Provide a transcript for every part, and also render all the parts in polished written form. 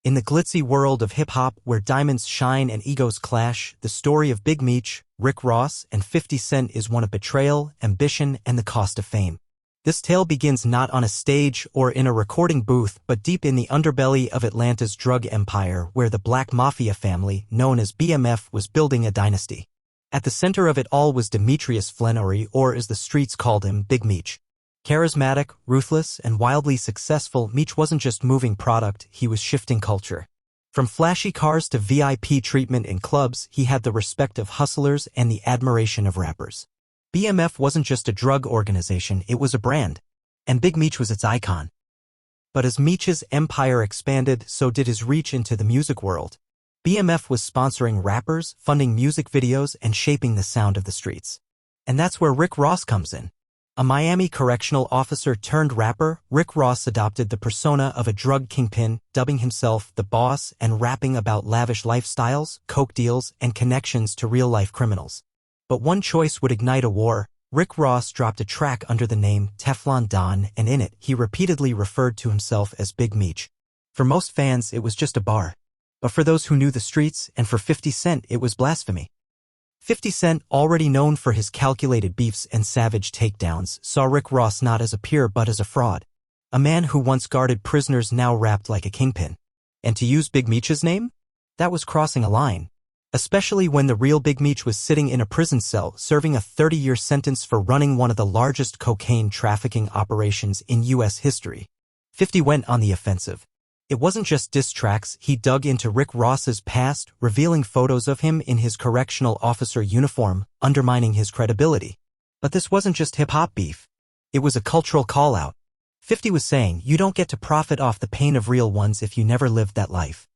In the glitzy world of hip-hop where diamonds shine and egos clash, the story of Big Meech, Rick Ross, and 50 Cent is one of betrayal, ambition, and the cost of fame. This tale begins not on a stage or in a recording booth but deep in the underbelly of Atlanta's drug empire where the Black Mafia Family, known as BMF, was building a dynasty. At the center of it all was Demetrius Flannery, or as the streets called him, Big Meech. Charismatic, ruthless, and wildly successful, Meech wasn't just moving product, he was shifting culture. From flashy cars to VIP treatment in clubs, he had the respect of hustlers and the admiration of rappers. BMF wasn't just a drug organization, it was a brand. And Big Meech was its icon. But as Meech's empire expanded, so did his reach into the music world. BMF was sponsoring rappers, funding music videos, and shaping the sound of the streets. And that's where Rick Ross comes in. A Miami correctional officer turned rapper, Rick Ross adopted the persona of a drug kingpin, dubbing himself the boss and rapping about lavish lifestyles, coke deals, and connections to real-life criminals. But one choice would ignite a war. Rick Ross dropped a track under the name Teflon Don, and in it, he repeatedly referred to himself as Big Meech. For most fans, it was just a bar. But for those who knew the streets, and for 50 Cent, it was blasphemy. 50 Cent, already known for his calculated beefs and savage takedowns, saw Rick Ross not as a peer but as a fraud. A man who once guarded prisoners now rapped like a kingpin. And to use Big Meech's name? That was crossing a line. Especially when the real Big Meech was sitting in a prison cell serving a 30-year sentence for running one of the largest cocaine trafficking operations in U.S. history. 50 went on the offensive. It wasn't just diss tracks, he dug into Rick Ross's past, revealing photos of him in his correctional officer uniform, undermining his credibility. But this wasn't just hip-hop beef. It was a cultural call-out. 50 was saying, you don't get to profit off the pain of real ones if you never lived that life.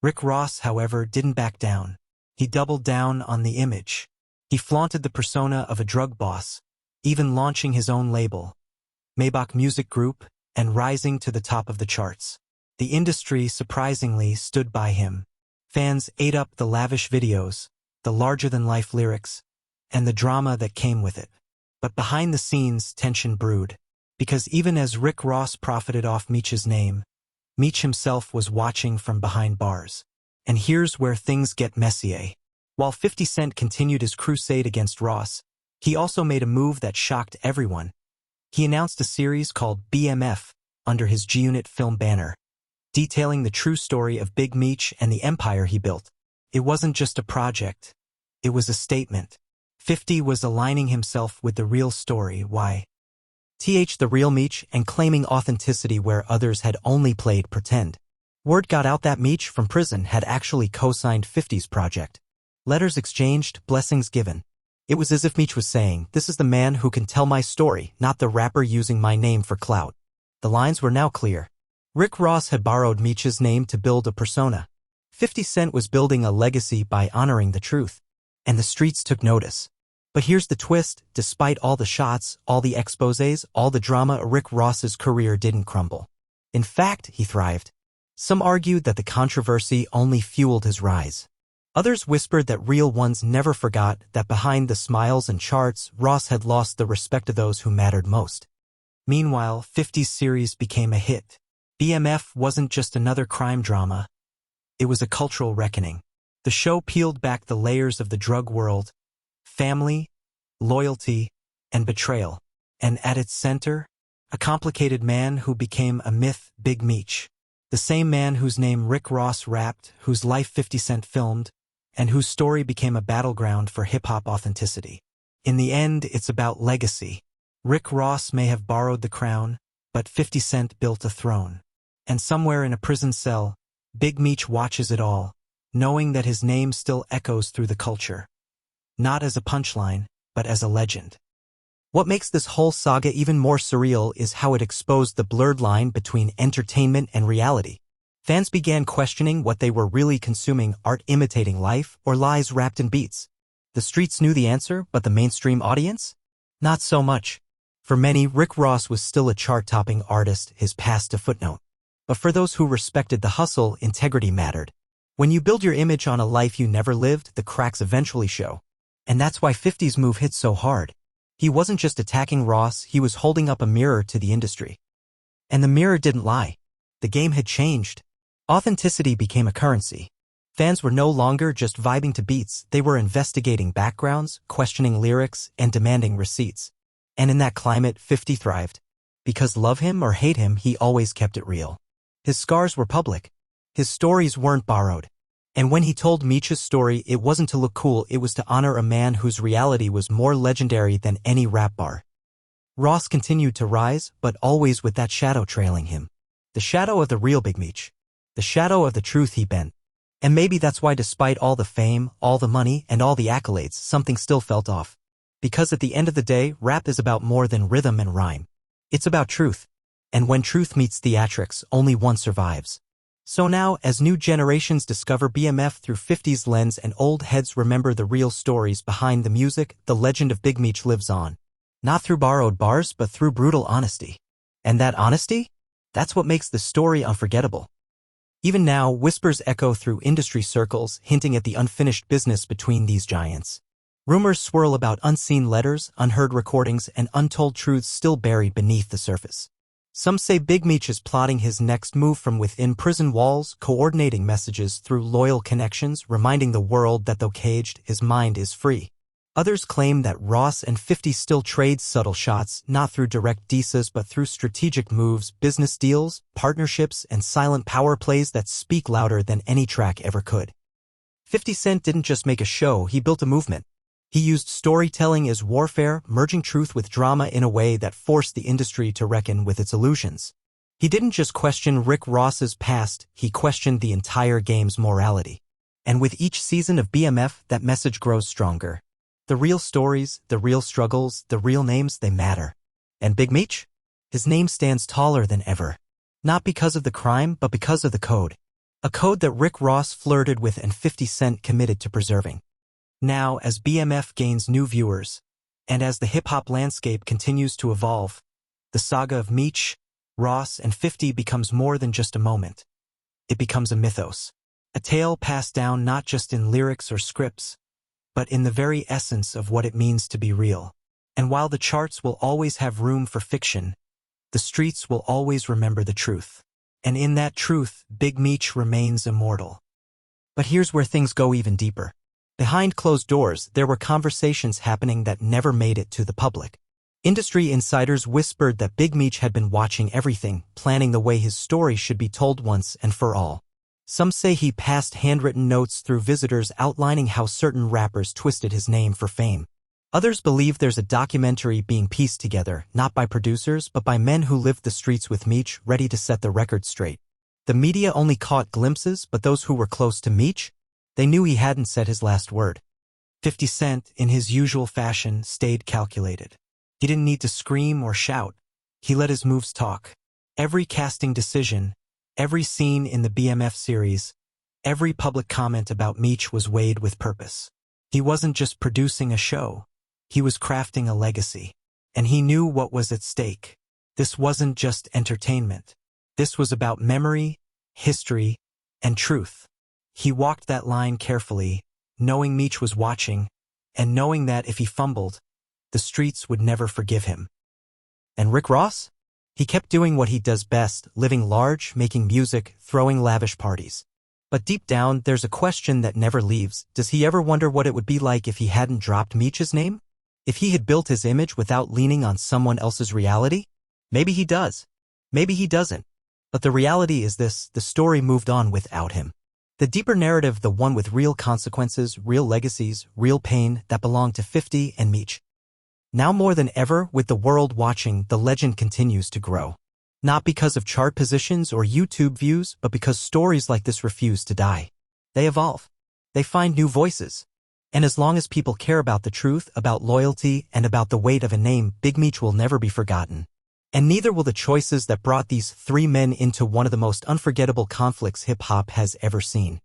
Rick Ross, however, didn't back down. He doubled down on the image. He flaunted the persona of a drug boss, even launching his own label, Maybach Music Group, and rising to the top of the charts. The industry, surprisingly, stood by him. Fans ate up the lavish videos, the larger-than-life lyrics, and the drama that came with it. But behind the scenes, tension brewed. Because even as Rick Ross profited off Meech's name, Meech himself was watching from behind bars. And here's where things get messy. While 50 Cent continued his crusade against Ross, he also made a move that shocked everyone. He announced a series called BMF under his G-Unit film banner, detailing the true story of Big Meech and the empire he built. It wasn't just a project. It was a statement. 50 was aligning himself with the real story, the real Meech, and claiming authenticity where others had only played pretend. Word got out that Meech from prison had actually co-signed 50's project. Letters exchanged, blessings given. It was as if Meech was saying, this is the man who can tell my story, not the rapper using my name for clout. The lines were now clear. Rick Ross had borrowed Meech's name to build a persona. 50 Cent was building a legacy by honoring the truth. And the streets took notice. But here's the twist, despite all the shots, all the exposés, all the drama, Rick Ross's career didn't crumble. In fact, he thrived. Some argued that the controversy only fueled his rise. Others whispered that real ones never forgot that behind the smiles and charts, Ross had lost the respect of those who mattered most. Meanwhile, 50's series became a hit. BMF wasn't just another crime drama. It was a cultural reckoning. The show peeled back the layers of the drug world, family, loyalty, and betrayal. And at its center, a complicated man who became a myth, Big Meech. The same man whose name Rick Ross rapped, whose life 50 Cent filmed, and whose story became a battleground for hip-hop authenticity. In the end, it's about legacy. Rick Ross may have borrowed the crown, but 50 Cent built a throne. And somewhere in a prison cell, Big Meech watches it all, knowing that his name still echoes through the culture. Not as a punchline, but as a legend. What makes this whole saga even more surreal is how it exposed the blurred line between entertainment and reality. Fans began questioning what they were really consuming, art imitating life or lies wrapped in beats. The streets knew the answer, but the mainstream audience? Not so much. For many, Rick Ross was still a chart-topping artist, his past a footnote. But for those who respected the hustle, integrity mattered. When you build your image on a life you never lived, the cracks eventually show. And that's why 50's move hit so hard. He wasn't just attacking Ross, he was holding up a mirror to the industry. And the mirror didn't lie. The game had changed. Authenticity became a currency. Fans were no longer just vibing to beats, they were investigating backgrounds, questioning lyrics, and demanding receipts. And in that climate, 50 thrived. Because love him or hate him, he always kept it real. His scars were public. His stories weren't borrowed. And when he told Meech's story, it wasn't to look cool, it was to honor a man whose reality was more legendary than any rap bar. Ross continued to rise, but always with that shadow trailing him. The shadow of the real Big Meech. The shadow of the truth he bent. And maybe that's why despite all the fame, all the money, and all the accolades, something still felt off. Because at the end of the day, rap is about more than rhythm and rhyme. It's about truth. And when truth meets theatrics, only one survives. So now, as new generations discover BMF through 50's lens and old heads remember the real stories behind the music, the legend of Big Meech lives on. Not through borrowed bars, but through brutal honesty. And that honesty? That's what makes the story unforgettable. Even now, whispers echo through industry circles, hinting at the unfinished business between these giants. Rumors swirl about unseen letters, unheard recordings, and untold truths still buried beneath the surface. Some say Big Meech is plotting his next move from within prison walls, coordinating messages through loyal connections, reminding the world that though caged, his mind is free. Others claim that Ross and 50 still trade subtle shots, not through direct disses but through strategic moves, business deals, partnerships, and silent power plays that speak louder than any track ever could. 50 Cent didn't just make a show, he built a movement. He used storytelling as warfare, merging truth with drama in a way that forced the industry to reckon with its illusions. He didn't just question Rick Ross's past, he questioned the entire game's morality. And with each season of BMF, that message grows stronger. The real stories, the real struggles, the real names, they matter. And Big Meech? His name stands taller than ever. Not because of the crime, but because of the code. A code that Rick Ross flirted with and 50 Cent committed to preserving. Now, as BMF gains new viewers, and as the hip-hop landscape continues to evolve, the saga of Meech, Ross, and 50 becomes more than just a moment. It becomes a mythos. A tale passed down not just in lyrics or scripts, but in the very essence of what it means to be real. And while the charts will always have room for fiction, the streets will always remember the truth. And in that truth, Big Meech remains immortal. But here's where things go even deeper. Behind closed doors, there were conversations happening that never made it to the public. Industry insiders whispered that Big Meech had been watching everything, planning the way his story should be told once and for all. Some say he passed handwritten notes through visitors outlining how certain rappers twisted his name for fame. Others believe there's a documentary being pieced together, not by producers, but by men who lived the streets with Meech, ready to set the record straight. The media only caught glimpses, but those who were close to Meech, they knew he hadn't said his last word. 50 Cent, in his usual fashion, stayed calculated. He didn't need to scream or shout. He let his moves talk. Every casting decision, every scene in the BMF series, every public comment about Meech was weighed with purpose. He wasn't just producing a show. He was crafting a legacy. And he knew what was at stake. This wasn't just entertainment. This was about memory, history, and truth. He walked that line carefully, knowing Meech was watching, and knowing that if he fumbled, the streets would never forgive him. And Rick Ross? He kept doing what he does best, living large, making music, throwing lavish parties. But deep down, there's a question that never leaves. Does he ever wonder what it would be like if he hadn't dropped Meech's name? If he had built his image without leaning on someone else's reality? Maybe he does. Maybe he doesn't. But the reality is this, the story moved on without him. The deeper narrative, the one with real consequences, real legacies, real pain, that belonged to 50 and Meech. Now more than ever, with the world watching, the legend continues to grow. Not because of chart positions or YouTube views, but because stories like this refuse to die. They evolve. They find new voices. And as long as people care about the truth, about loyalty, and about the weight of a name, Big Meech will never be forgotten. And neither will the choices that brought these three men into one of the most unforgettable conflicts hip-hop has ever seen.